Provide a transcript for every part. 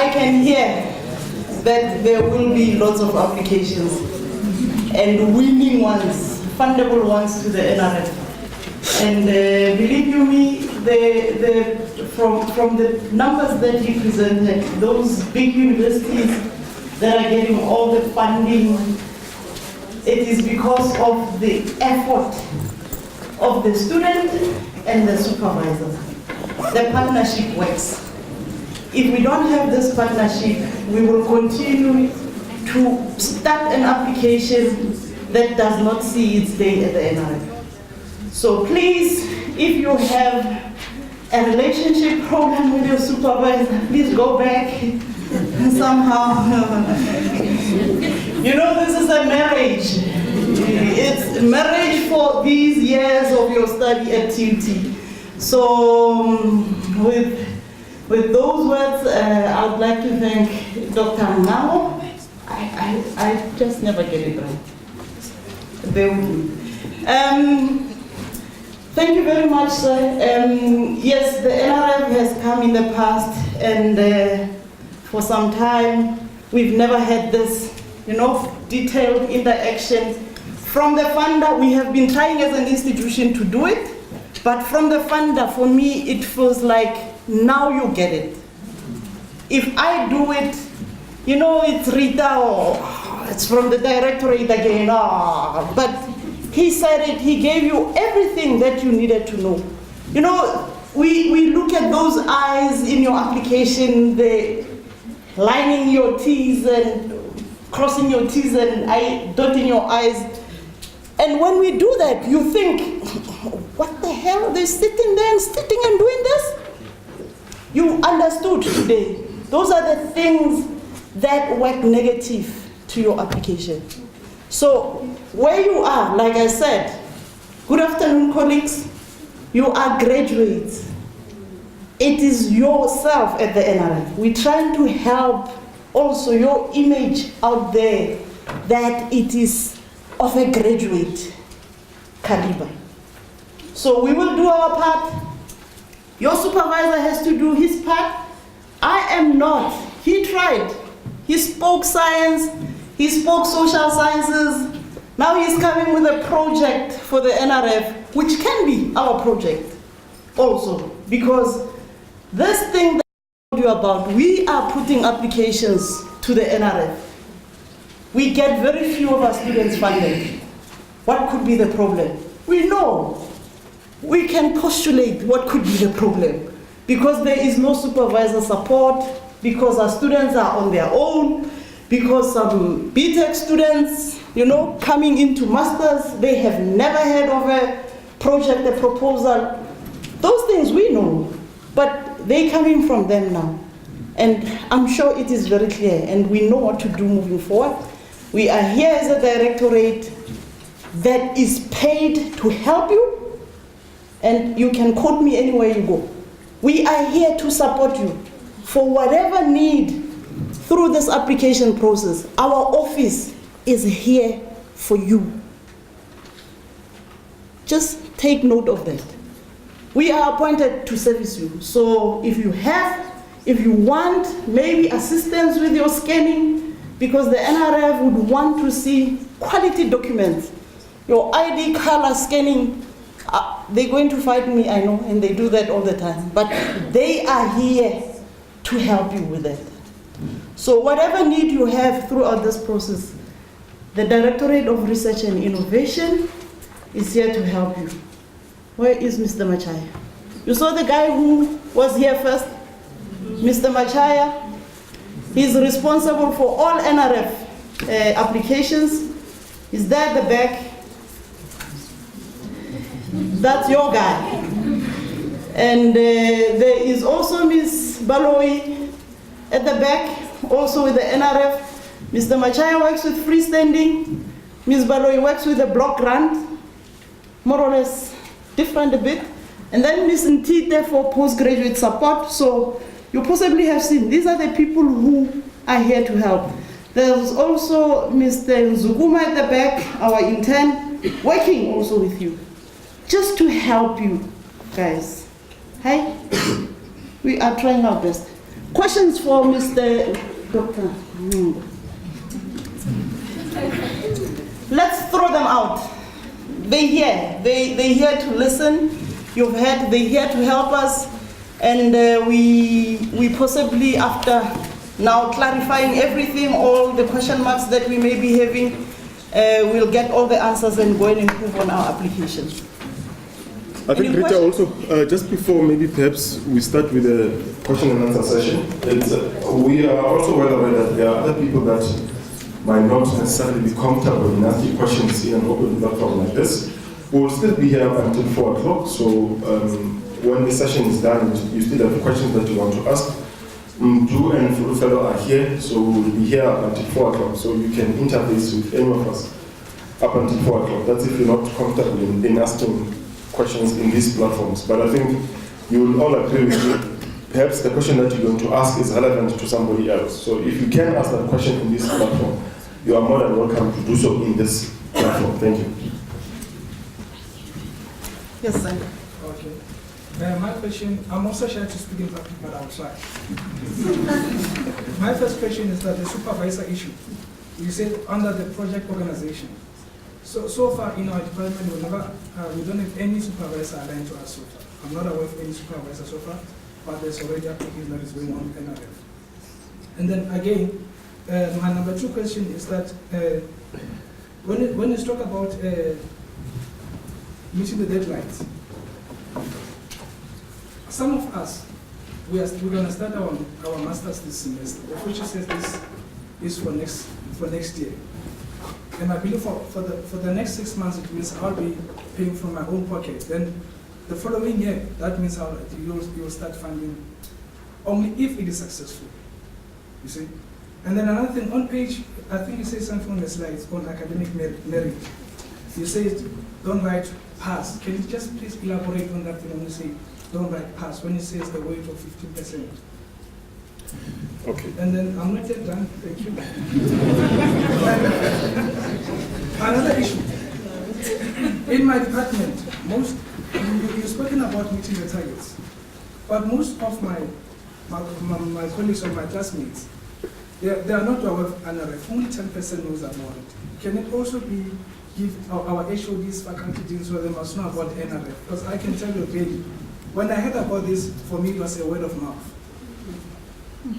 I can hear that there will be lots of applications and winning ones, fundable ones to the NRF. And believe you me, from the numbers that you presented, those big universities that are getting all the funding, it is because of the effort of the student and the supervisor. The partnership works. If we don't have this partnership, we will continue to start an application that does not see its day at the NRF. So please, if you have a relationship problem with your supervisor, please go back somehow. You know, this is a marriage. It's marriage for these years of your study at TUT. So with those words, I would like to thank Dr. Nao. I just never get it right. Bear with me. Thank you very much, sir. Yes, the NRF has come in the past, and for some time, we've never had this, detailed interaction. From the funder, we have been trying as an institution to do it, but from the funder, for me, it feels like now you get it. If I do it, it's Rita, or it's from the directorate again, but he said it, he gave you everything that you needed to know. We look at those I's in your application, the lining your T's and crossing your T's and dotting your I's. And when we do that, you think, what the hell, they're sitting there and sitting and doing this? You understood today. Those are the things that work negative to your application. So where you are, like I said, good afternoon, colleagues. You are graduates. It is yourself at the NRF. We're trying to help also your image out there that it is of a graduate caliber. So we will do our part. Your supervisor has to do his part. I am not. He tried. He spoke science. He spoke social sciences. Now he's coming with a project for the NRF, which can be our project also, because this thing that I told you about, we are putting applications to the NRF. We get very few of our students funded. What could be the problem? We know. We can postulate what could be the problem, because there is no supervisor support, because our students are on their own, because some BTech students, coming into masters, they have never heard of a project, a proposal. Those things we know, but they coming from them now. And I'm sure it is very clear, and we know what to do moving forward. We are here as a directorate that is paid to help you, and you can quote me anywhere you go. We are here to support you for whatever need through this application process. Our office is here for you. Just take note of that. We are appointed to service you. So if you want maybe assistance with your scanning, because the NRF would want to see quality documents, your ID color scanning, they're going to fight me, I know, and they do that all the time, but they are here to help you with that. So whatever need you have throughout this process, the Directorate of Research and Innovation is here to help you. Where is Mr. Machaya? You saw the guy who was here first? Mr. Machaya. He's responsible for all NRF applications. He's there at the back. That's your guy. And there is also Ms. Baloyi at the back, also with the NRF. Mr. Machaya works with freestanding. Ms. Baloyi works with the block grant, more or less different a bit. And then Ms. Ntite for postgraduate support. So you possibly have seen, these are the people who are here to help. There's also Mr. Nzuguma at the back, our intern, working also with you, just to help you guys. Hi, we are trying our best. Questions for Mr. Dr. Mungo? Let's throw them out. They're here. They're here to listen. You've heard. They're here to help us. And we possibly, after now clarifying everything, all the question marks that we may be having, we'll get all the answers and go and improve on our applications. I think, Rita, also, just before maybe perhaps we start with the question and answer session, we are also well aware that there are other people that might not necessarily be comfortable in asking questions in an open platform like this. We'll still be here until 4 o'clock, so when the session is done, you still have questions that you want to ask. Drew and Fellow are here, so we'll be here until 4 o'clock, so you can interface with any of us up until 4 o'clock. That's if you're not comfortable in asking questions in these platforms. But I think you will all agree with me, perhaps the question that you're going to ask is relevant to somebody else. So if you can ask that question in this platform, you are more than welcome to do so in this platform. Thank you. Yes, sir. Okay. My question, I'm also shy to speak in public, but I'll try. My first question is that the supervisor issue. You said under the project organization. So far in our department, we don't have any supervisor aligned to us so far. I'm not aware of any supervisor so far, but there's already application that is going on with NRF. And then again, my number 2 question is that when you talk about meeting the deadlines, some of us, we're going to start our masters this semester, which says this is for next year. And I believe for the next 6 months, it means I'll be paying from my own pocket. Then the following year, that means you'll start funding only if it is successful. You see? And then another thing, on page, I think you say something on the slides on academic merit. You say, don't write pass. Can you just please elaborate on that thing when you say, don't write pass, when it says the weight of 15%? Okay. And then I'm not yet done, thank you. Another issue. In my department, you've spoken about meeting the targets, but most of my colleagues or my classmates, they are not aware of NRF. Only 10% knows about it. Can it also be give our HODs, faculty deans, so they must know about NRF? Because I can tell you again, when I heard about this, for me it was a word of mouth.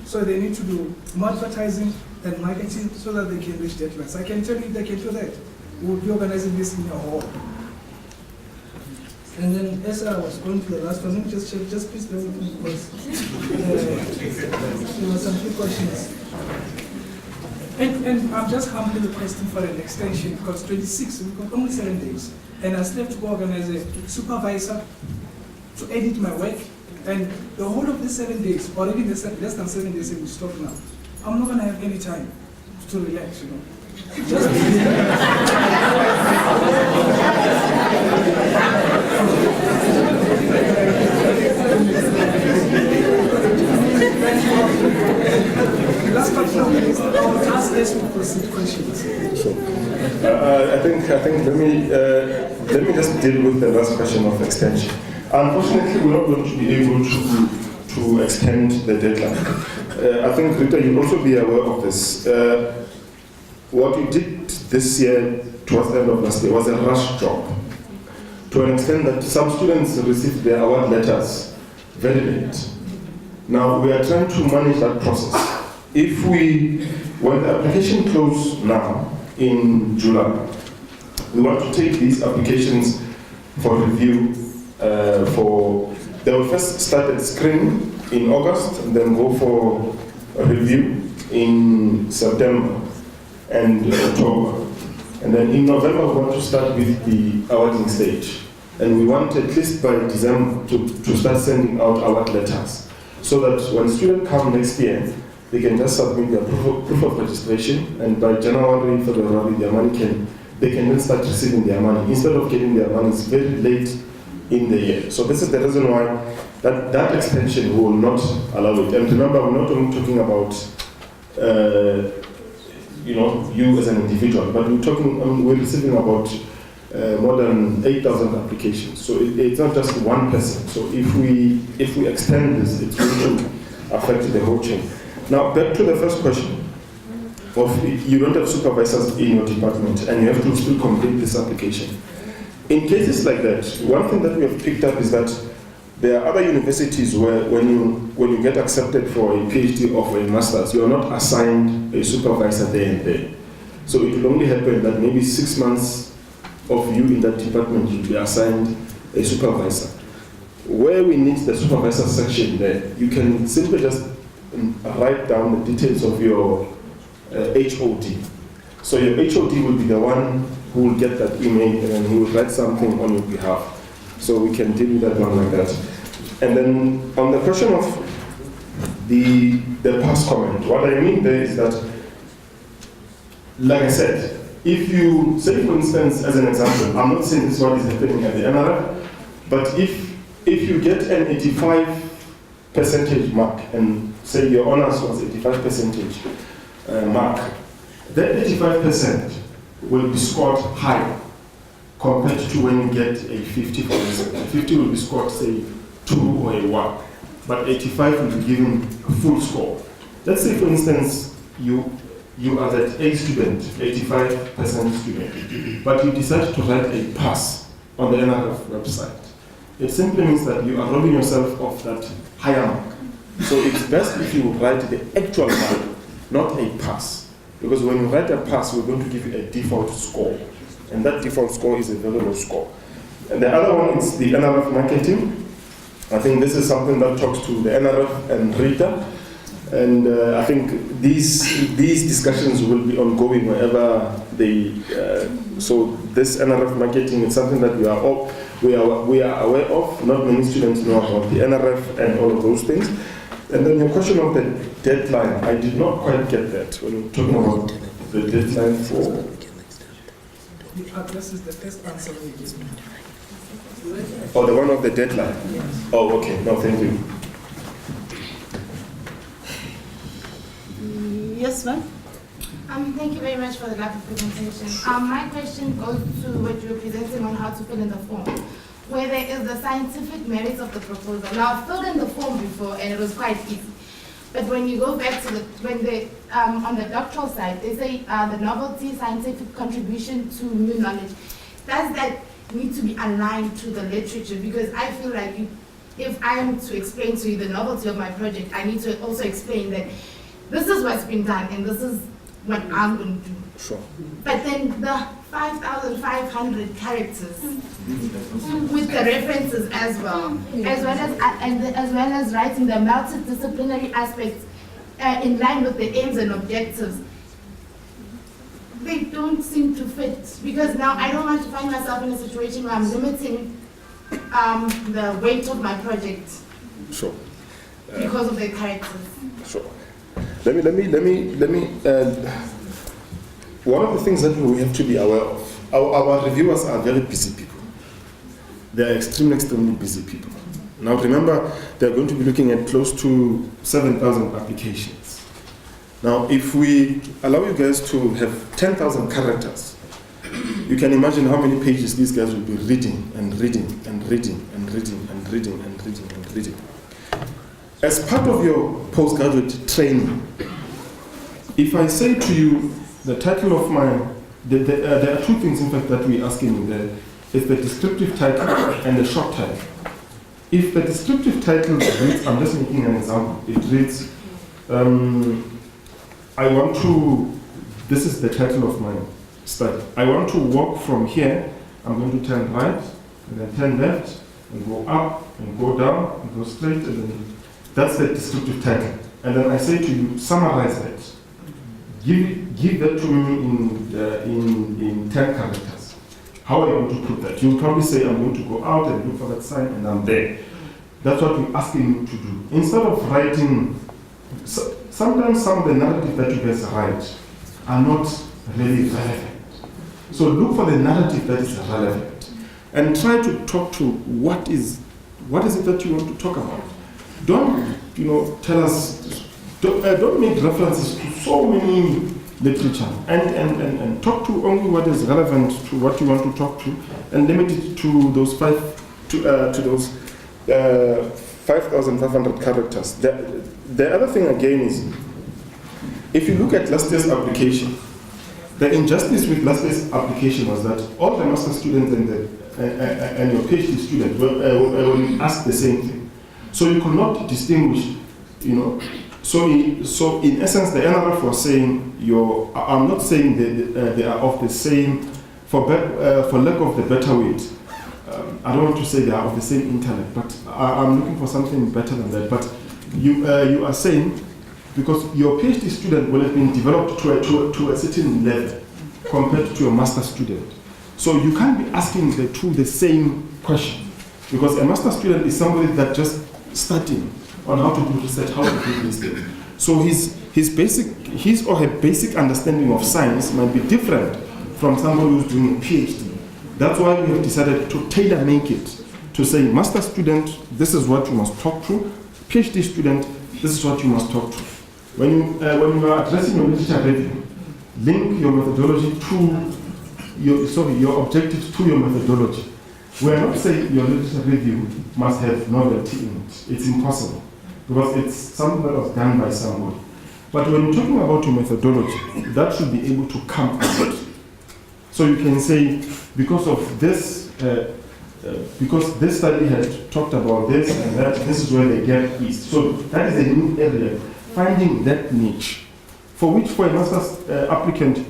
So they need to do more advertising and marketing so that they can reach deadlines. I can tell you they can do that. We will be organizing this in a hall. And then as I was going to the last one, just please bear with me because there were some few questions. And I'm just humbly requesting for an extension because 26, we've got only 7 days. And I still have to go organize a supervisor to edit my work. And the whole of these 7 days, already less than 7 days we stop now. I'm not going to have any time to relax, you know. Just last but not least, I will ask this for questions. Sure. I think let me just deal with the last question of extension. Unfortunately, we're not going to be able to extend the deadline. I think, Rita, you'll also be aware of this. What we did this year, towards the end of last year, was a rush job. To an extent that some students received their award letters very late. Now, we are trying to manage that process. When the application closes now, in July, we want to take these applications for review. They will first start at screening in August, and then go for a review in September and October. And then in November, we want to start with the awarding stage. And we want at least by December to start sending out award letters, so that when students come next year, they can just submit their proof of registration, and by January, February, they can then start receiving their money, instead of getting their money very late in the year. So this is the reason why that extension will not allow it. And remember, we're not only talking about you as an individual, but we're receiving about more than 8,000 applications. So it's not just one person. So if we extend this, it's going to affect the whole chain. Now, back to the first question. You don't have supervisors in your department and you have to still complete this application. In cases like that, one thing that we have picked up is that there are other universities where when you get accepted for a PhD or for a master's, you are not assigned a supervisor there and there. So it will only happen that maybe 6 months of you in that department you'll be assigned a supervisor. Where we need the supervisor section there, you can simply just write down the details of your HOD. So your HOD will be the one who will get that email and he will write something on your behalf. So we can deal with that one like that. And then on the question of the pass comment, what I mean there is that, like I said, if you say, for instance, as an example, I'm not saying this is what is happening at the NRF, but if you get an 85% mark and say your honors was 85% mark, that 85% will be scored higher compared to when you get a 50, for instance. 50 will be scored, say, 2 or a 1, but 85 will be given a full score. Let's say, for instance, you are that A student, 85% student, but you decide to write a pass on the NRF website. It simply means that you are robbing yourself of that higher mark. So it's best if you write the actual mark, not a pass. Because when you write a pass, we're going to give you a default score. And that default score is a very low score. And the other one is the NRF marketing. I think this is something that talks to the NRF and Rita. And I think these discussions will be ongoing wherever they. So this NRF marketing is something that we are aware of. Not many students know about the NRF and all of those things. And then your question of the deadline, I did not quite get that when you're talking about the deadline for. The address is the first answer we give. Oh, the one of the deadline? Yes. Oh, okay. No, thank you. Yes, ma'am? Thank you very much for the lovely presentation. My question goes to what you were presenting on how to fill in the form, where there is the scientific merits of the proposal. Now, I've filled in the form before and it was quite easy. But when you go back to on the doctoral side, they say the novelty scientific contribution to new knowledge. Does that need to be aligned to the literature? Because I feel like if I am to explain to you the novelty of my project, I need to also explain that this is what's been done and this is what I'm going to do. Sure. But then the 5,500 characters with the references as well as writing the multidisciplinary aspects in line with the aims and objectives, they don't seem to fit, because now I don't want to find myself in a situation where I'm limiting the weight of my project. Sure. Because of the characters. Sure. Let me. One of the things that we have to be aware of, our reviewers are very busy people. They are extremely busy people. Now remember, they're going to be looking at close to 7,000 applications. Now, if we allow you guys to have 10,000 characters, you can imagine how many pages these guys will be reading and reading and reading and reading and reading and reading and reading. As part of your postgraduate training, if I say to you the title of there are two things in fact that we're asking you there. It's the descriptive title and the short title. If the descriptive title reads, I'm just making an example, it reads, this is the title of my study. I want to walk from here, I'm going to turn right, and then turn left, and go up, and go down, and go straight, and then that's the descriptive title. And then I say to you, summarize that. Give that to me in 10 characters. How are you going to put that? You'll probably say, I'm going to go out and look for that sign, and I'm there. That's what we're asking you to do. Instead of writing, sometimes some of the narrative that you guys write are not really relevant. So look for the narrative that is relevant, and try to talk to what is it that you want to talk about. Don't tell us. Don't make references to so many literature, and talk to only what is relevant to what you want to talk to, and limit it to those 5,500 characters. The other thing again is, if you look at last year's application, the injustice with last year's application was that all the master students and your PhD students were asked the same thing. So you could not distinguish, you know. So in essence, the NRF was saying, I'm not saying that they are of the same, for lack of the better word. I don't want to say they are of the same intellect, but I'm looking for something better than that. But you are saying, because your PhD student will have been developed to a certain level compared to your master student. So you can't be asking the two the same question, because a master student is somebody that just studying on how to do research, how to do these things. So his or her basic understanding of science might be different from somebody who's doing a PhD. That's why we have decided to tailor make it to say, master student, this is what you must talk to. PhD student, this is what you must talk to. When you are addressing your literature review, link your methodology to your objectives to your methodology. We are not saying your literature review must have novelty in it. It's impossible, because it's something that was done by somebody. But when you're talking about your methodology, that should be able to come out. So you can say, because of this, because this study had talked about this and that, this is where the gap is. So that is a new area, finding that niche, for which for a master's applicant,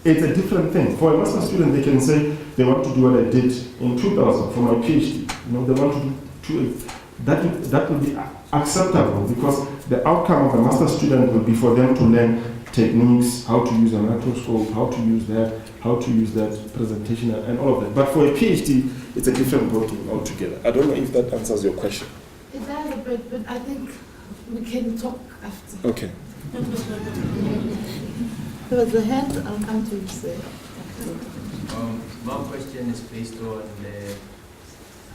it's a different thing. For a master's student, they can say they want to do what I did in 2000 for my PhD. You know, they want to do that will be acceptable, because the outcome of a master's student will be for them to learn techniques, how to use a microscope, how to use that presentation, and all of that. But for a PhD, it's a different ballgame altogether. I don't know if that answers your question. It does a bit, but I think we can talk after. Okay. There was a hand, I'll come to you, sir. My question is based on the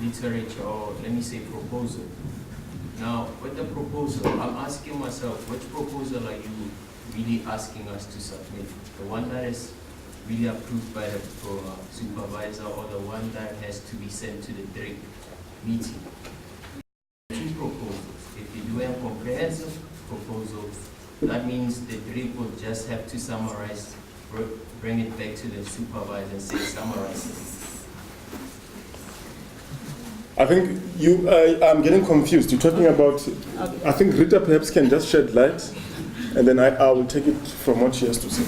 literature, or let me say proposal. Now, with the proposal, I'm asking myself, which proposal are you really asking us to submit? The one that is really approved by the supervisor, or the one that has to be sent to the DRIC meeting? Two proposals. If you do a comprehensive proposal, that means the DRIC will just have to summarize, bring it back to the supervisor and say, summarize it. I think I'm getting confused. You're talking about, I think Rita perhaps can just shed light, and then I will take it from what she has to say.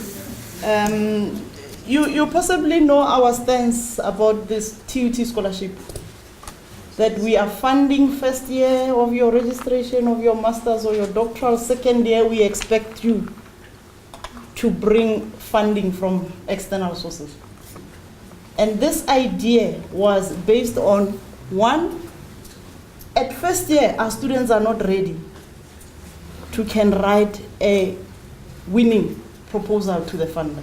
You possibly know our stance about this TUT scholarship, that we are funding first year of your registration of your master's or your doctoral. Second year, we expect you to bring funding from external sources. And this idea was based on, one, at first year, our students are not ready to can write a winning proposal to the funder.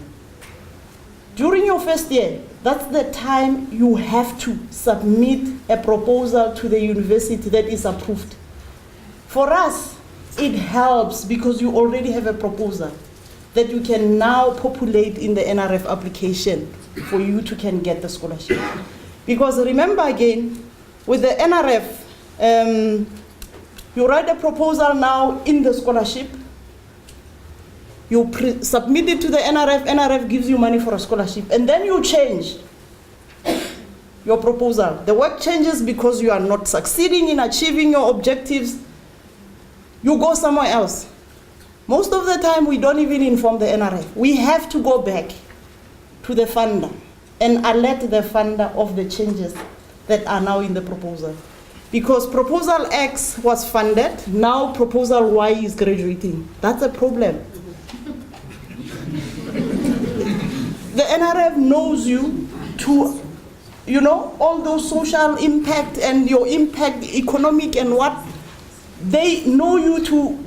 During your first year, that's the time you have to submit a proposal to the university that is approved. For us, it helps because you already have a proposal that you can now populate in the NRF application for you to can get the scholarship. Because remember again, with the NRF, you write a proposal now in the scholarship, you submit it to the NRF, NRF gives you money for a scholarship, and then you change your proposal. The work changes because you are not succeeding in achieving your objectives. You go somewhere else. Most of the time, we don't even inform the NRF. We have to go back to the funder and alert the funder of the changes that are now in the proposal. Because proposal X was funded, now proposal Y is graduating. That's a problem. The NRF knows you to, all those social impact and your impact, economic and what, they know you to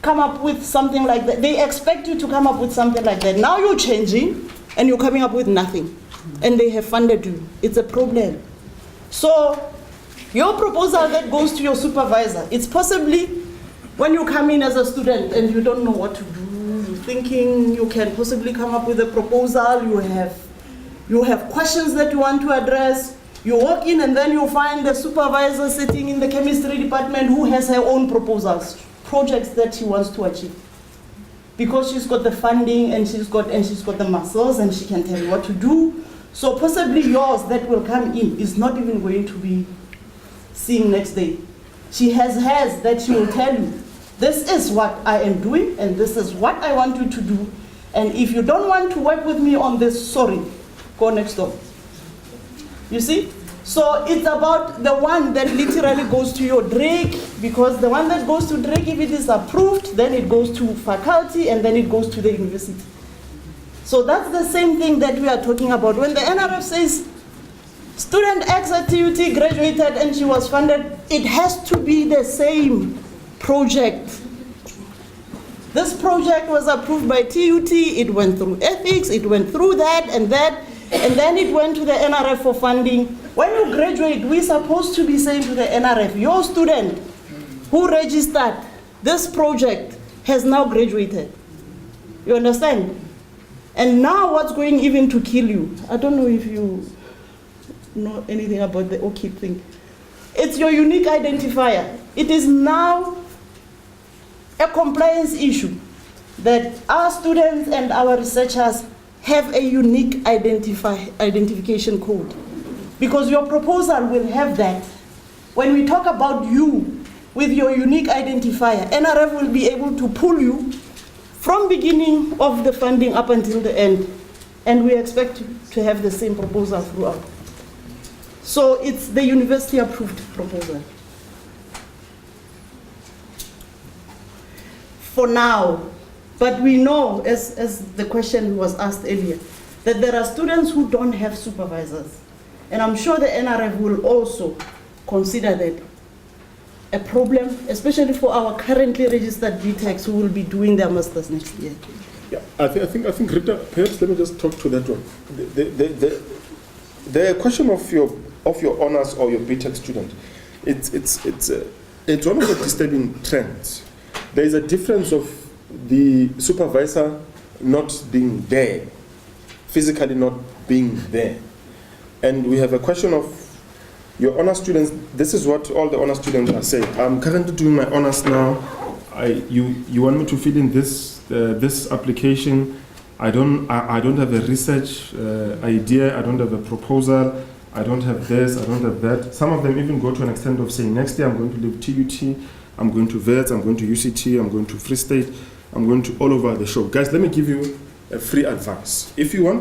come up with something like that. They expect you to come up with something like that. Now you're changing and you're coming up with nothing. And they have funded you. It's a problem. So your proposal that goes to your supervisor, it's possibly when you come in as a student and you don't know what to do, you're thinking you can possibly come up with a proposal, you have questions that you want to address, You walk in and then you find the supervisor sitting in the chemistry department who has her own proposals, projects that she wants to achieve. Because she's got the funding and she's got the muscles and she can tell you what to do. So possibly yours that will come in is not even going to be seen next day. She has hers that she will tell you, this is what I am doing and this is what I want you to do. And if you don't want to work with me on this, sorry, go next door. You see? So it's about the one that literally goes to your Drake, because the one that goes to Drake, if it is approved, then it goes to faculty and then it goes to the university. So that's the same thing that we are talking about. When the NRF says student X at TUT graduated and she was funded, it has to be the same project. This project was approved by TUT, it went through ethics, it went through that, and then it went to the NRF for funding. When you graduate, we're supposed to be saying to the NRF, your student who registered this project has now graduated. You understand? And now what's going even to kill you? I don't know if you know anything about the OKIP thing. It's your unique identifier. It is now a compliance issue that our students and our researchers have a unique identification code. Because your proposal will have that. When we talk about you with your unique identifier, NRF will be able to pull you from beginning of the funding up until the end. And we expect to have the same proposal throughout. So it's the university approved proposal. For now, but we know, as the question was asked earlier, that there are students who don't have supervisors. And I'm sure the NRF will also consider that a problem, especially for our currently registered BTECs who will be doing their masters next year. Yeah, I think Rita, perhaps let me just talk to that one. The question of your honors or your BTEC student, it's one of the disturbing trends. There is a difference of the supervisor not being there, physically not being there. And we have a question of your honor students. This is what all the honor students are saying. I'm currently doing my honors now. You want me to fill in this application. I don't have a research idea. I don't have a proposal. I don't have this. I don't have that. Some of them even go to an extent of saying, next year I'm going to leave TUT. I'm going to VETS. I'm going to UCT. I'm going to Free State. I'm going to all over the show. Guys, let me give you a free advice. If you are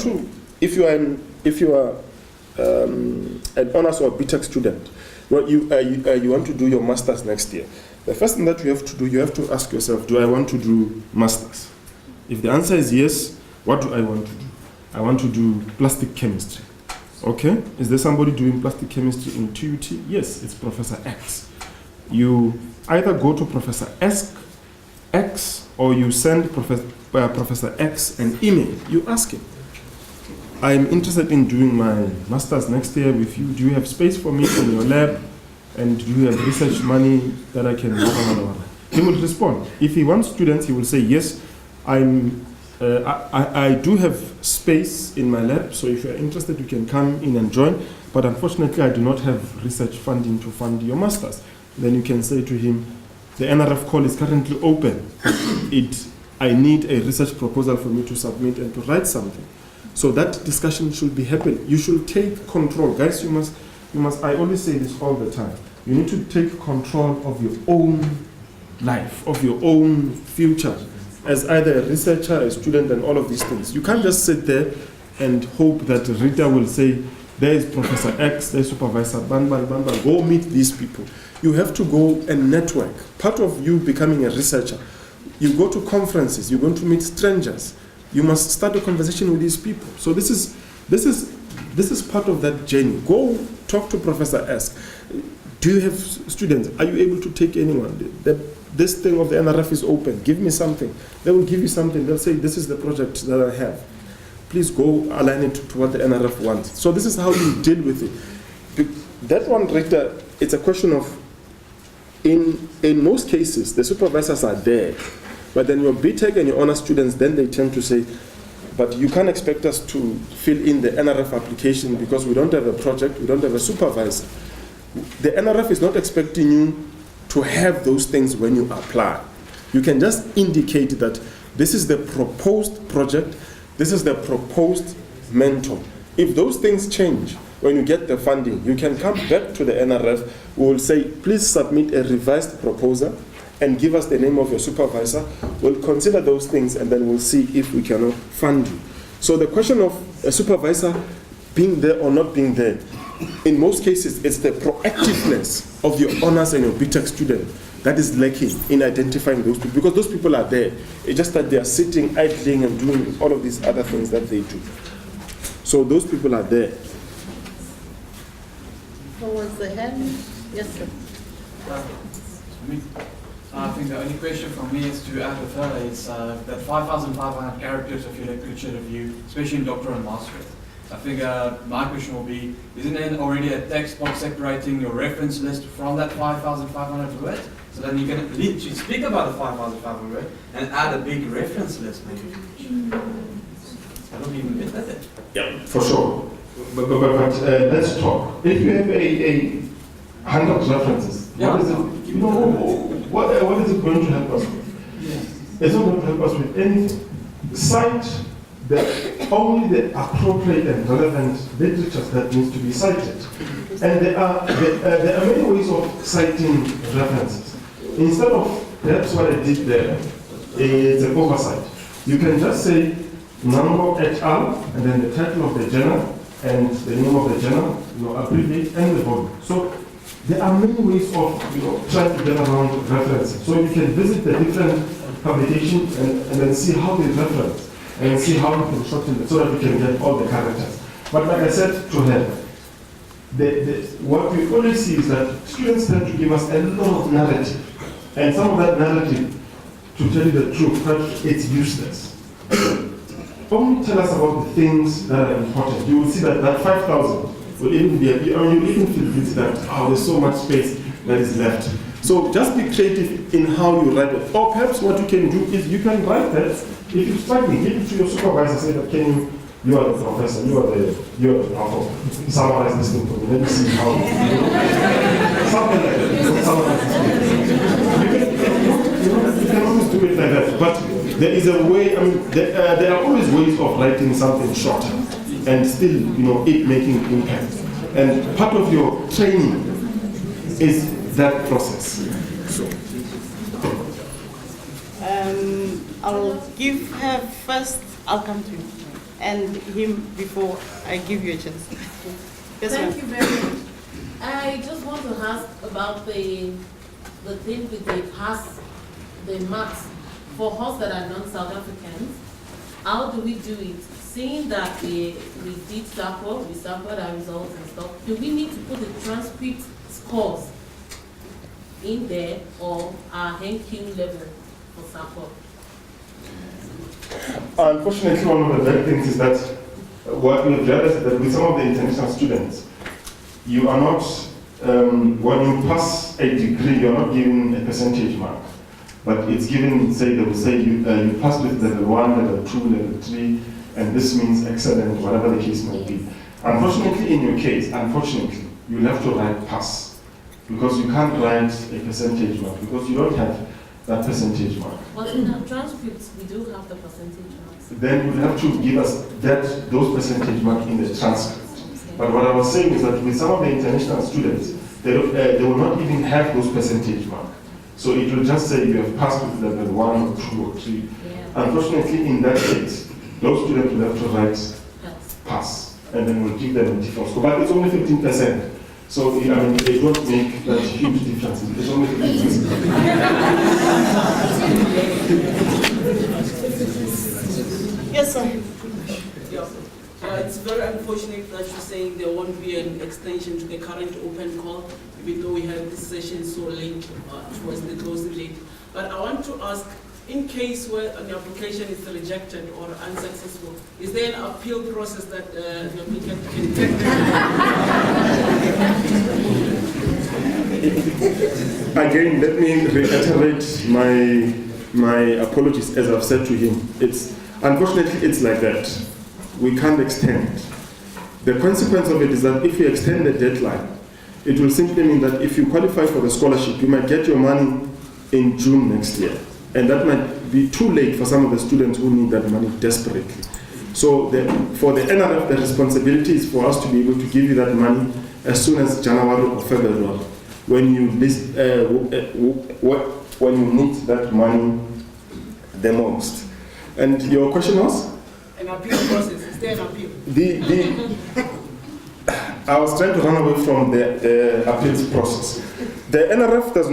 an honors or BTEC student, well, you want to do your masters next year. The first thing that you have to do, you have to ask yourself, do I want to do masters? If the answer is yes, what do I want to do? I want to do plastic chemistry. Okay, is there somebody doing plastic chemistry in TUT? Yes, it's Professor X. You either go to Professor X or you send Professor X an email. You ask him, I'm interested in doing my master's next year with you. Do you have space for me in your lab? And do you have research money that I can do? He will respond. If he wants students, he will say, yes, I do have space in my lab, so if you're interested, you can come in and join. But unfortunately, I do not have research funding to fund your master's. Then you can say to him, the NRF call is currently open. I need a research proposal for me to submit and to write something. So that discussion should be happening. You should take control. Guys, you must, I always say this all the time. You need to take control of your own life, of your own future, as either a researcher, a student, and all of these things. You can't just sit there and hope that Rita will say, there is Professor X, there is Supervisor Banban, go meet these people. You have to go and network. Part of you becoming a researcher, you go to conferences, you're going to meet strangers. You must start a conversation with these people. So this is part of that journey. Go talk to Professor S. Do you have students? Are you able to take anyone? This thing of the NRF is open. Give me something. They will give you something. They'll say, this is the project that I have. Please go align it to what the NRF wants. So this is how you deal with it. That one, Rita, it's a question of, in most cases, the supervisors are there. But then your BTEC and your honor students, then they tend to say, But you can't expect us to fill in the NRF application because we don't have a project, we don't have a supervisor. The NRF is not expecting you to have those things when you apply. You can just indicate that this is the proposed project, this is the proposed mentor. If those things change when you get the funding, you can come back to the NRF. We will say, please submit a revised proposal and give us the name of your supervisor. We'll consider those things and then we'll see if we cannot fund you. So the question of a supervisor being there or not being there, in most cases, it's the proactiveness of your honors and your BTech student that is lacking in identifying those people, because those people are there. It's just that they are sitting, idling, and doing all of these other things that they do. So those people are there. What was the hand? Yes, sir. I think the only question from me is to add with her is that 5,500 characters of your literature review, especially in doctoral and masterate. I think my question will be, isn't there already a text box separating your reference list from that 5,500 words? So then you can literally speak about the 5,500 words and add a big reference list maybe. I don't even get that. Yeah, for sure. But let's talk. If you have a 100 references, Yeah. what is it? What is it going to help us with? Yeah. It's not going to help us with anything. Cite only the appropriate and relevant literature that needs to be cited. And there are many ways of citing references. Instead of perhaps what I did there, it's an oversight. You can just say Nambo et al. And then the title of the journal and the name of the journal, abbreviate, and the volume. So there are many ways of trying to get around references. So you can visit the different publications and then see how they reference and see how you can shorten it so that you can get all the characters. But like I said to her, what we always see is that students tend to give us a lot of narrative. And some of that narrative, to tell you the truth, it's useless. Only tell us about the things that are important. You will see that 5,000 will even be, you even feel guilty that, there's so much space that is left. So just be creative in how you write it. Or perhaps what you can do is you can write that. If you struggle, give it to your supervisor, say that, you are the professor, you are the author. Summarize this thing for me. Let me see how. Something like that. Summarize this. You can always do it like that. But there is a way, there are always ways of writing something short and still, it making impact. And part of your training is that process. So. I'll give her first, I'll come to you, and him before I give you a chance. Yes, Thank you very much. I just want to ask about the thing with the marks for us that are non-South Africans. How do we do it? Seeing that we did sample, we sampled our results and stuff, do we need to put the transcript scores in there or our NQ level for sample? Unfortunately, one of the bad things is that what we've realized is that with some of the international students, you are not, when you pass a degree, you're not given a percentage mark. But it's given, say, they will say you passed with level 1, level 2, level 3, and this means excellent, whatever the case might be. Unfortunately, in your case, you'll have to write pass. Because you can't write a percentage mark, because you don't have that percentage mark. Well, in our transcripts, we do have the percentage marks. Then you'll have to give us those percentage marks in the transcript. But what I was saying is that with some of the international students, they will not even have those percentage marks. So it will just say you have passed with level 1 or 2 or 3. Yeah. Unfortunately, in that case, those students will have to write pass, and then we'll give them a different score. But it's only 15%. So, they don't make that huge difference. It's only 15%. Yes, sir. Yeah. It's very unfortunate that you're saying there won't be an extension to the current open call, even though we had this session so late towards the closing date. But I want to ask, in case where an application is rejected or unsuccessful, is there an appeal process that the applicant can take? Again, let me reiterate my apologies as I've said to him. Unfortunately, it's like that. We can't extend. The consequence of it is that if you extend the deadline, it will simply mean that if you qualify for the scholarship, you might get your money in June next year. And that might be too late for some of the students who need that money desperately. So for the NRF, the responsibility is for us to be able to give you that money as soon as January or February, when you need that money the most. And your question was? An appeal process, is there an appeal? I was trying to run away from the appeals process. The NRF does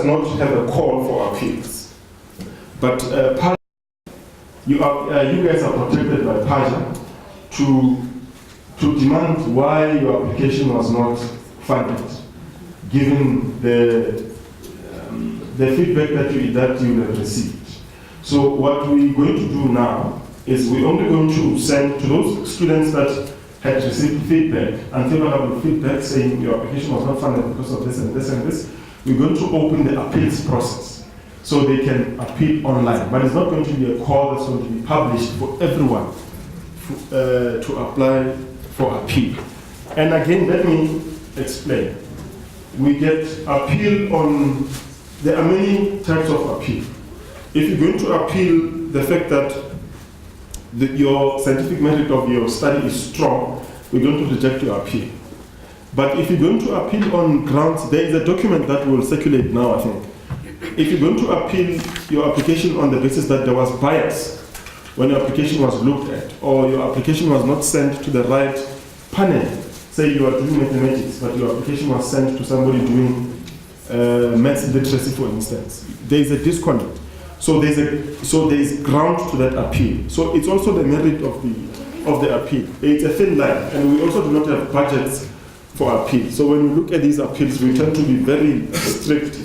not have a call for appeals, but you guys are protected by PAJA to demand why your application was not funded, given the feedback that you have received. So what we're going to do now is we're only going to send to those students that had received feedback, unfavorable feedback saying your application was not funded because of this and this and this, we're going to open the appeals process so they can appeal online. But it's not going to be a call that's going to be published for everyone to apply for appeal. And again, let me explain. We get appeal on, there are many types of appeal. If you're going to appeal the fact that your scientific merit of your study is strong, we're going to reject your appeal. But if you're going to appeal on grounds, there is a document that will circulate now, I think. If you're going to appeal your application on the basis that there was bias when your application was looked at, or your application was not sent to the right panel, say you are doing mathematics, but your application was sent to somebody doing maths literacy, for instance, there is a disconnect. So there is ground to that appeal. So it's also the merit of the appeal. It's a thin line, and we also do not have budgets for appeal. So when we look at these appeals, we tend to be very strict.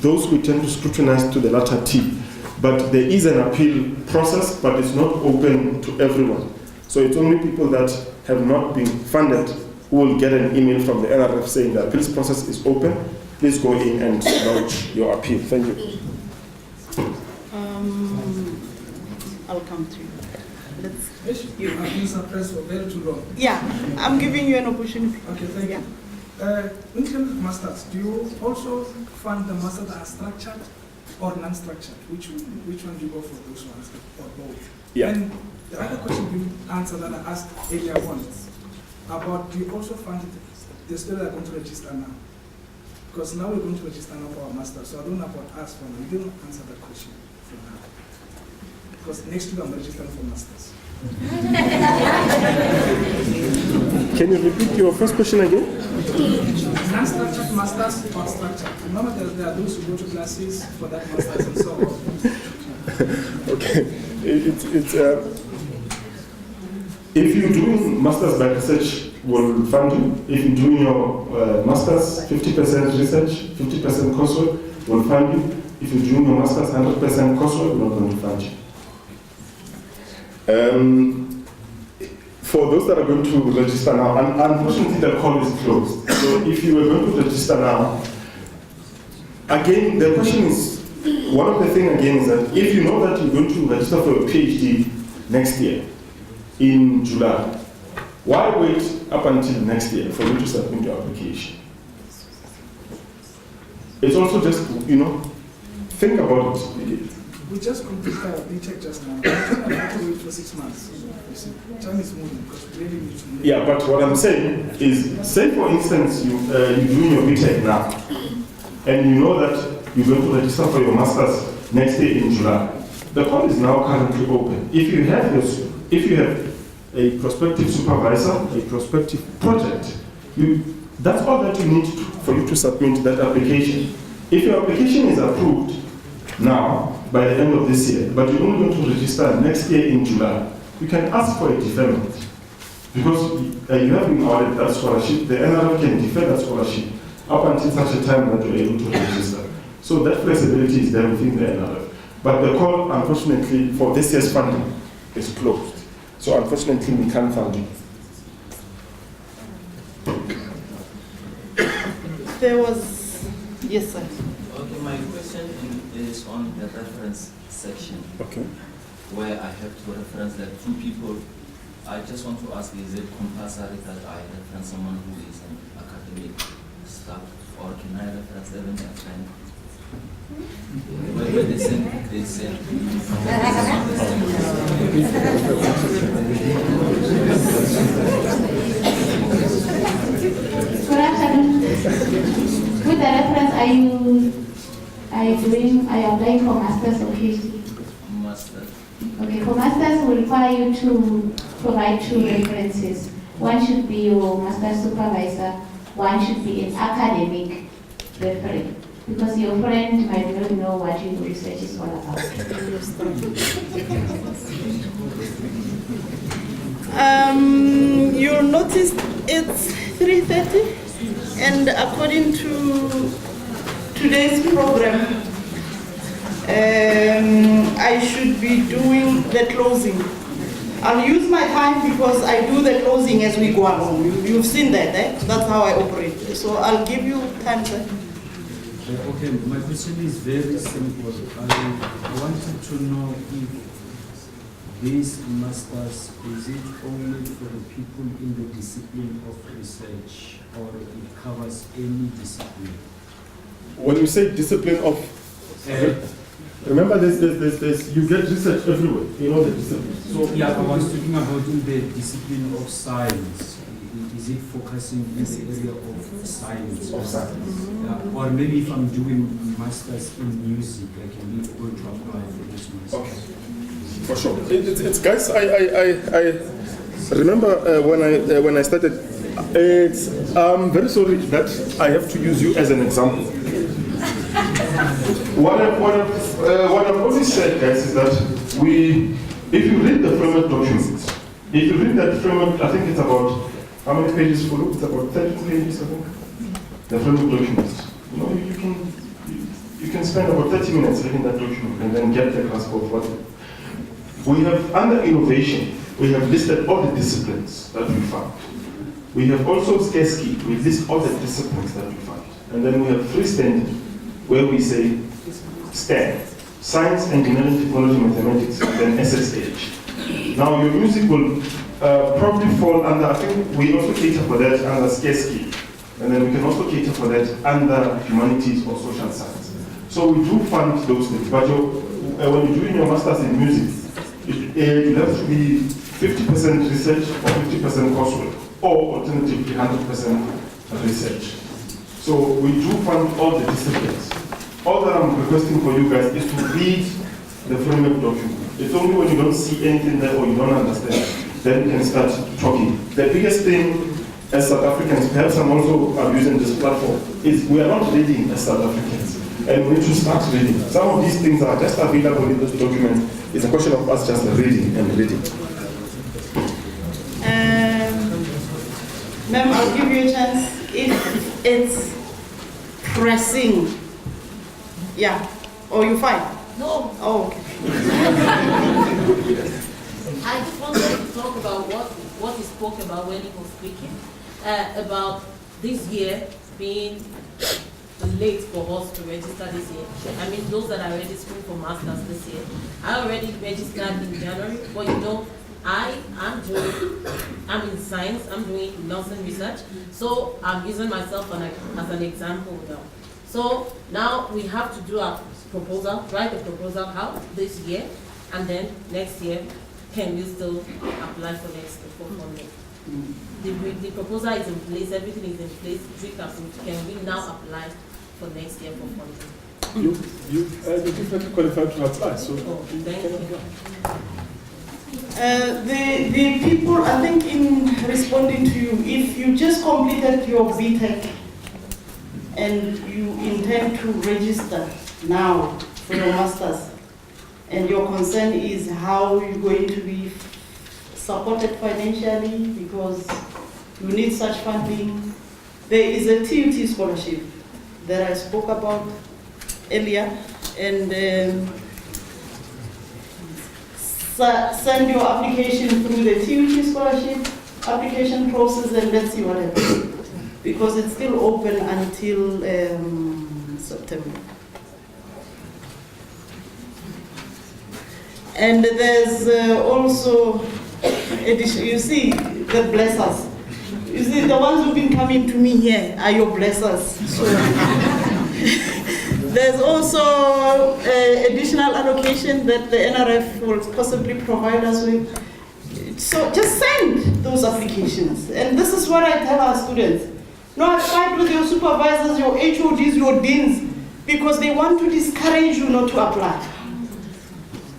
Those we tend to scrutinize to the latter T. But there is an appeal process, but it's not open to everyone. So it's only people that have not been funded who will get an email from the NRF saying the appeals process is open. Please go in and launch your appeal. Thank you. I'll come to you. You have been suppressed for very too long. Yeah, I'm giving you an opportunity. Okay, thank you. In terms of masters, do you also fund the masters that are structured or non-structured? Which one do you go for, those ones, or both? Yeah. And the other question you answered that I asked earlier on about, do you also fund the students that are going to register now? Because now we're going to register now for our masters, so I don't know about us for now. You didn't answer that question for now. Because next week I'm registering for masters. Can you repeat your first question again? Non-structured masters or structured. Remember there are those who go to classes for that masters and so on. Okay. If you're doing masters by research, we'll fund you. If you're doing your masters, 50% research, 50% coursework, we'll fund you. If you're doing your masters, 100% coursework, we're not going to fund you. For those that are going to register now, unfortunately the call is closed. So if you were going to register now, again, the question is, one of the things again is that if you know that you're going to register for a PhD next year, in July, why wait up until next year for you to submit your application? It's also just, think about it. We just completed our B-Tech just now. I have to wait for 6 months. Time is moving because we really need to move. Yeah, but what I'm saying is, say for instance, you're doing your B-Tech now, and you know that you're going to register for your master's next year in July. The call is now currently open. If you have a prospective supervisor, a prospective project, that's all that you need for you to submit that application. If your application is approved now, by the end of this year, but you're only going to register next year in July, you can ask for a deferment. Because you have been awarded that scholarship, the NRF can defer that scholarship up until such a time that you're able to register. So that flexibility is there within the NRF. But the call, unfortunately, for this year's funding is closed. So unfortunately, we can't fund you. There was, yes sir. Okay, my question is on the reference section. Okay. Where I have to reference like two people. I just want to ask, is it compulsory that I reference someone who is an academic staff, or can I reference even a friend? When they send. Good afternoon. With the reference, are you applying for master's or PhD? Master. Okay, for masters, we require you to provide two references. One should be your master supervisor, one should be an academic referee. Because your friend might not know what your research is all about. You'll notice it's 3:30, and according to today's program, I should be doing the closing. I'll use my time because I do the closing as we go along. You've seen that, eh? That's how I operate. So I'll give you time, sir. Okay, my question is very simple. I wanted to know if this master's, is it only for the people in the discipline of research, or it covers any discipline? When you say discipline of, remember there's you get research everywhere, you know the discipline. So yeah, I was talking about in the discipline of science. Is it focusing in the area of science? Of science. Yeah, or maybe if I'm doing masters in music, I can be able to apply for this master's. Okay, for sure. It's guys. I remember when I started. I'm very sorry that I have to use you as an example. What I've always said, guys, is that if you read the framework documents, if you read that framework, I think it's about. How many pages for it? It's about 30 pages, I think. The framework documents. You know, you can spend about 30 minutes reading that document and then get the grasp of what. We have, under innovation, we have listed all the disciplines that we found. We have also SCARE-SCI, we list all the disciplines that we found. And then we have freestanding, where we say STEM, Science, Engineering, Technology, Mathematics, and then SSH. Now your music will probably fall under, I think we also cater for that under SCARE-SCI. And then we can also cater for that under humanities or social science. So we do fund those things. But when you're doing your master's in music, you have to be 50% research or 50% coursework, or alternatively 100% research. So we do fund all the disciplines. All that I'm requesting for you guys is to read the framework document. It's only when you don't see anything there or you don't understand, then you can start talking. The biggest thing as South Africans, perhaps I'm also abusing this platform, is we are not reading as South Africans. And we need to start reading. Some of these things are just available in this document. It's a question of us just reading and reading. Ma'am, I'll give you a chance. If it's pressing, yeah. Oh, you fine? No. Oh, okay. I just wanted to talk about what he spoke about when he was speaking, about this year being late for us to register this year. I mean, those that are registering for masters this year. I already registered in January, but you know, I'm in science, I'm doing nursing research, so I'm using myself as an example now. So now we have to do a proposal, write a proposal out this year, and then next year, can you still apply for next year for funding? The proposal is in place, everything is in place, strict approved. Can we now apply for next year for funding? You're definitely qualified to apply, so. Thank you. The people, I think in responding to you, if you just completed your BTech and you intend to register now for your master's, and your concern is how you're going to be supported financially because you need such funding, there is a TUT scholarship that I spoke about earlier, and send your application through the TUT scholarship application process, and let's see what happens. Because it's still open until September. And there's also, you see, the blessers. You see, the ones who've been coming to me here are your blessers. So there's also additional allocation that the NRF will possibly provide us with. So just send those applications. And this is what I tell our students. Not fight with your supervisors, your HODs, your deans, because they want to discourage you not to apply.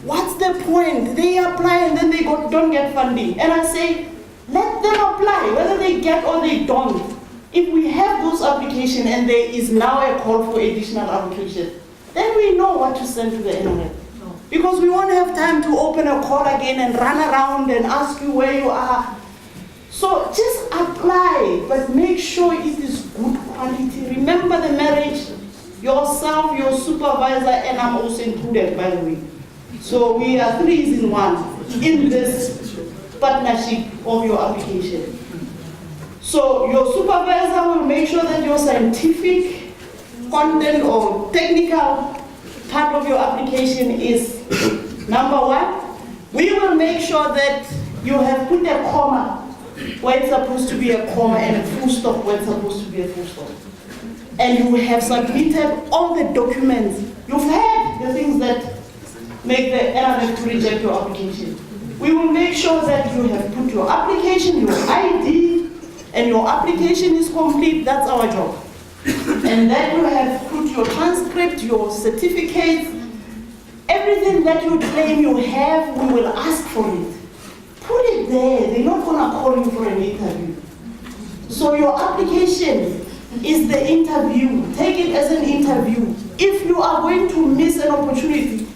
What's the point? They apply and then they don't get funding. And I say, let them apply, whether they get or they don't. If we have those applications and there is now a call for additional allocation, then we know what to send to the NRF. Because we won't have time to open a call again and run around and ask you where you are. So just apply, but make sure it is good quality. Remember the marriage, yourself, your supervisor, and I'm also included, by the way. So we are 3 in 1 in this partnership of your application. So your supervisor will make sure that your scientific content or technical part of your application is number 1. We will make sure that you have put a comma where it's supposed to be a comma and a full stop where it's supposed to be a full stop. And you have submitted all the documents. You've had the things that make the NRF to reject your application. We will make sure that you have put your application, your ID, and your application is complete. That's our job. And then you have put your transcript, your certificates, everything that you claim you have, we will ask for it. Put it there. They're not going to call you for an interview. So your application is the interview. Take it as an interview. If you are going to miss an opportunity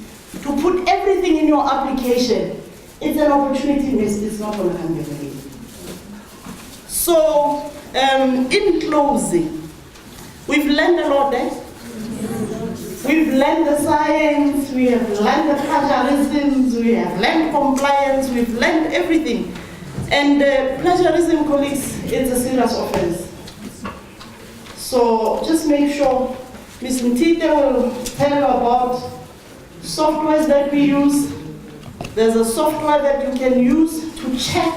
to put everything in your application, it's an opportunity missed. It's not going to come back again. So, in closing, we've learned a lot there. We've learned the science, we have learned the plagiarisms, we have learned compliance, we've learned everything. And plagiarism, colleagues, it's a serious offense. So just make sure Ms. Ntite will tell you about softwares that we use. There's a software that you can use to check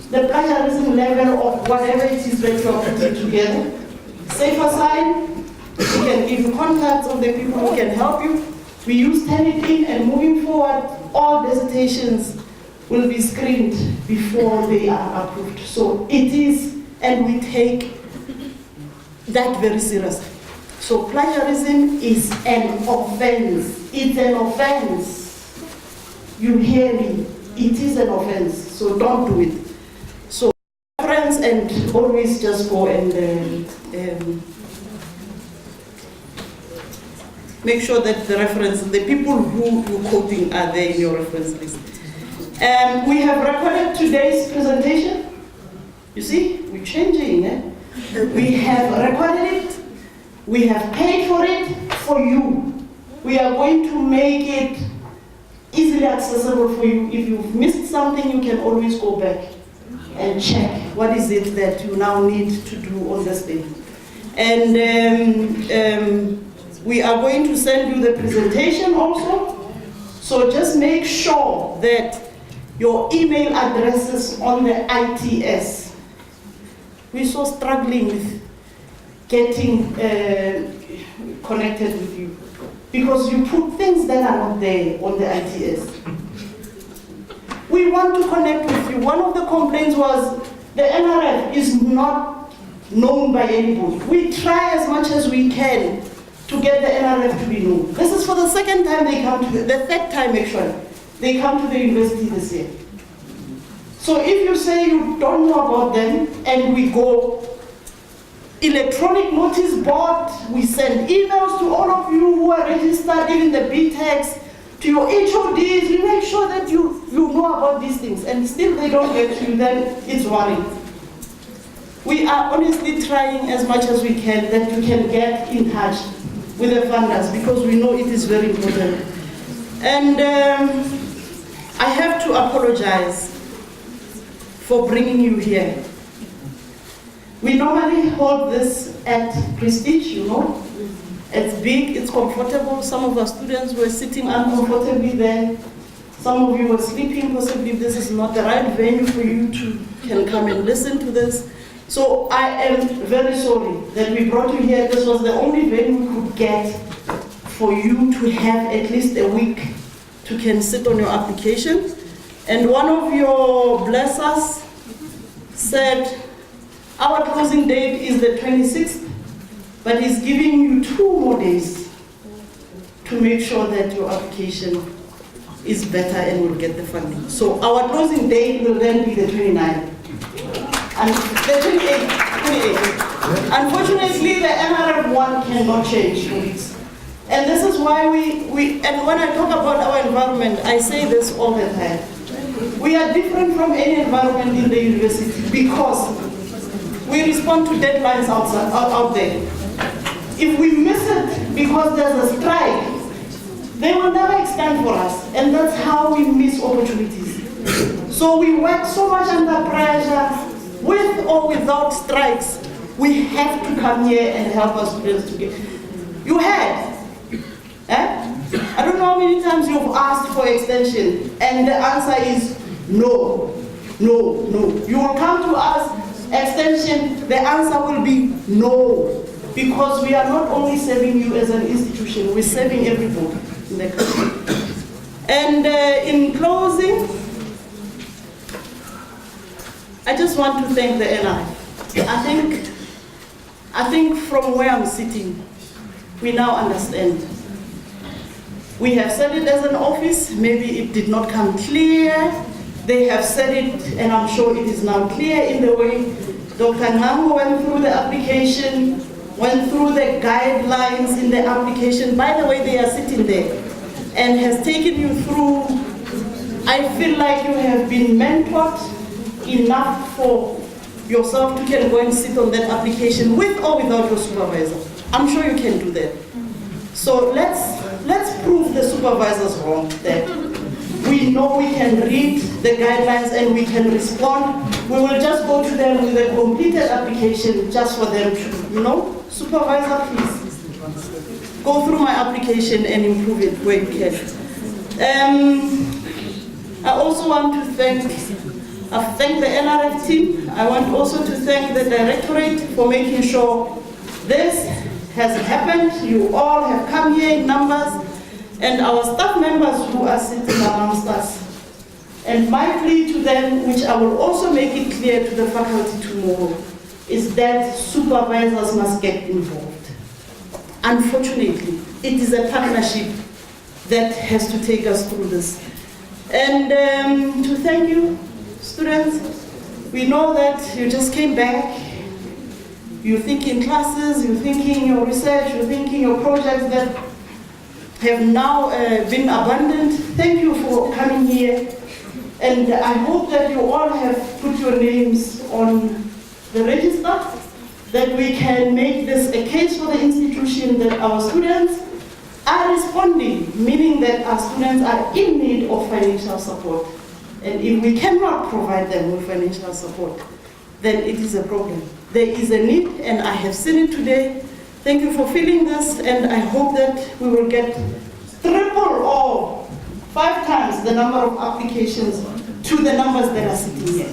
the plagiarism level of whatever it is that you're putting together. Safe aside, we can give you contacts of the people who can help you. We use Turnitin, and moving forward, all dissertations will be screened before they are approved. So it is, and we take that very seriously. So plagiarism is an offense. It's an offense. You hear me? It is an offense. So don't do it. So friends, and always just go and make sure that the reference, the people who you're quoting are there in your reference list. We have recorded today's presentation. You see, we're changing. We have recorded it. We have paid for it for you. We are going to make it easily accessible for you. If you've missed something, you can always go back and check what is it that you now need to do on this day. And we are going to send you the presentation also. So just make sure that your email address is on the ITS. We're so struggling with getting connected with you because you put things that are not there on the ITS. We want to connect with you. One of the complaints was the NRF is not known by anybody. We try as much as we can to get the NRF to be known. This is for the second time they come to, the third time actually, they come to the university this year. So if you say you don't know about them, and we go electronic notice board, we send emails to all of you who are registered, even the BTECs, to your HODs, we make sure that you know about these things, and still they don't get to you, then it's worrying. We are honestly trying as much as we can that you can get in touch with the funders, because we know it is very important. And I have to apologize for bringing you here. We normally hold this at Prestige, you know. It's big, it's comfortable. Some of our students were sitting uncomfortably there. Some of you were sleeping, possibly this is not the right venue for you to can come and listen to this. So I am very sorry that we brought you here. This was the only venue we could get for you to have at least a week to can sit on your application. And one of your blessers said, our closing date is the 26th, but he's giving you 2 more days to make sure that your application is better and will get the funding. So our closing date will then be the 29th. And the 28th. Unfortunately, the NRF one cannot change for weeks. And this is why and when I talk about our environment, I say this all the time. We are different from any environment in the university because we respond to deadlines out there. If we miss it because there's a strike, they will never extend for us. And that's how we miss opportunities. So we work so much under pressure, with or without strikes. We have to come here and help our students to get. You had. I don't know how many times you've asked for extension, and the answer is no, no, no. You will come to us, extension, the answer will be no. Because we are not only serving you as an institution, we're serving everybody in the country. And in closing, I just want to thank the NI. I think from where I'm sitting, we now understand. We have said it as an office, maybe it did not come clear. They have said it, and I'm sure it is now clear in the way Dr. Ngango went through the application, went through the guidelines in the application. By the way, they are sitting there and has taken you through. I feel like you have been mentored enough for yourself to can go and sit on that application with or without your supervisor. I'm sure you can do that. So let's prove the supervisors wrong that we know we can read the guidelines and we can respond. We will just go to them with a completed application just for them to, supervisor, please go through my application and improve it where you can. I also want to thank the NRF team. I want also to thank the Directorate for making sure this has happened. You all have come here in numbers, and our staff members who are sitting amongst us. And my plea to them, which I will also make it clear to the faculty tomorrow, is that supervisors must get involved. Unfortunately, it is a partnership that has to take us through this. And to thank you, students. We know that you just came back. You're thinking classes, you're thinking your research, you're thinking your projects that have now been abandoned. Thank you for coming here. And I hope that you all have put your names on the register, that we can make this a case for the institution that our students are responding, meaning that our students are in need of financial support. And if we cannot provide them with financial support, then it is a problem. There is a need, and I have seen it today. Thank you for feeling this, and I hope that we will get 3 or 5 times the number of applications to the numbers that are sitting here.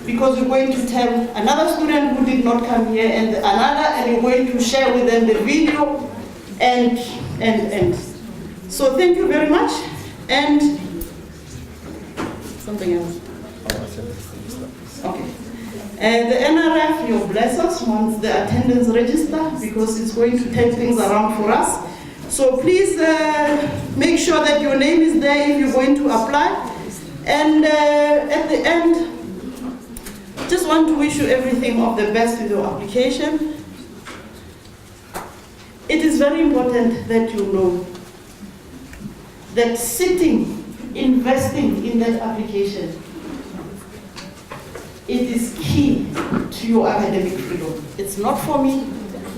Because we're going to tell another student who did not come here and another, and we're going to share with them the video and. So thank you very much, and something else. Okay. The NRF, your blessers, wants the attendance register because it's going to turn things around for us. So please make sure that your name is there if you're going to apply. And at the end, just want to wish you everything of the best with your application. It is very important that you know that sitting, investing in that application, it is key to your academic freedom. It's not for me,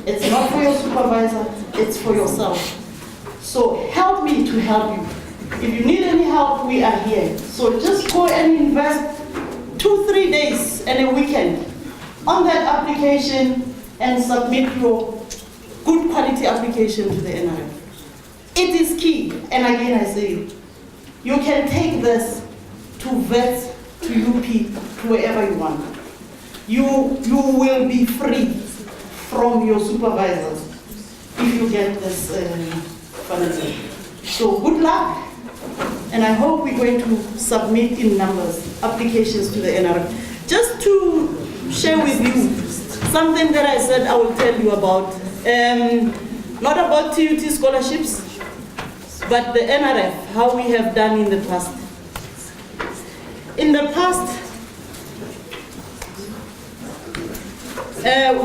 it's not for your supervisor, it's for yourself. So help me to help you. If you need any help, we are here. So just go and invest 2-3 days and a weekend on that application and submit your good quality application to the NRF. It is key, and again I say, You can take this to vets, to UP, to wherever you want. You will be free from your supervisors if you get this funding. So good luck, and I hope we're going to submit in numbers applications to the NRF. Just to share with you something that I said I will tell you about, not about TUT scholarships, but the NRF, how we have done in the past. In the past,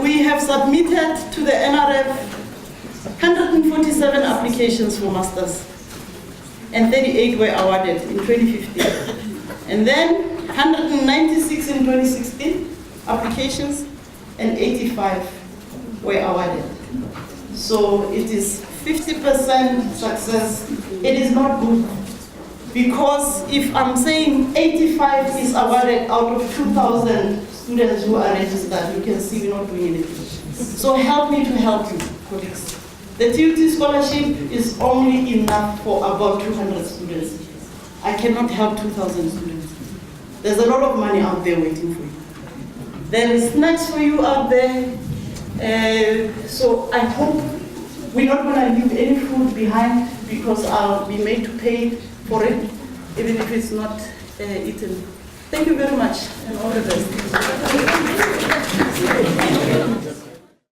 we have submitted to the NRF 147 applications for masters, and 38 were awarded in 2015. And then 196 in 2016 applications, and 85 were awarded. So it is 50% success. It is not good, because if I'm saying 85 is awarded out of 2,000 students who are registered, you can see we're not doing anything. So help me to help you, colleagues. The TUT scholarship is only enough for about 200 students. I cannot help 2,000 students. There's a lot of money out there waiting for you. There is snacks for you out there. So I hope we're not going to leave any food behind, because I'll be made to pay for it, even if it's not eaten. Thank you very much, and all the best.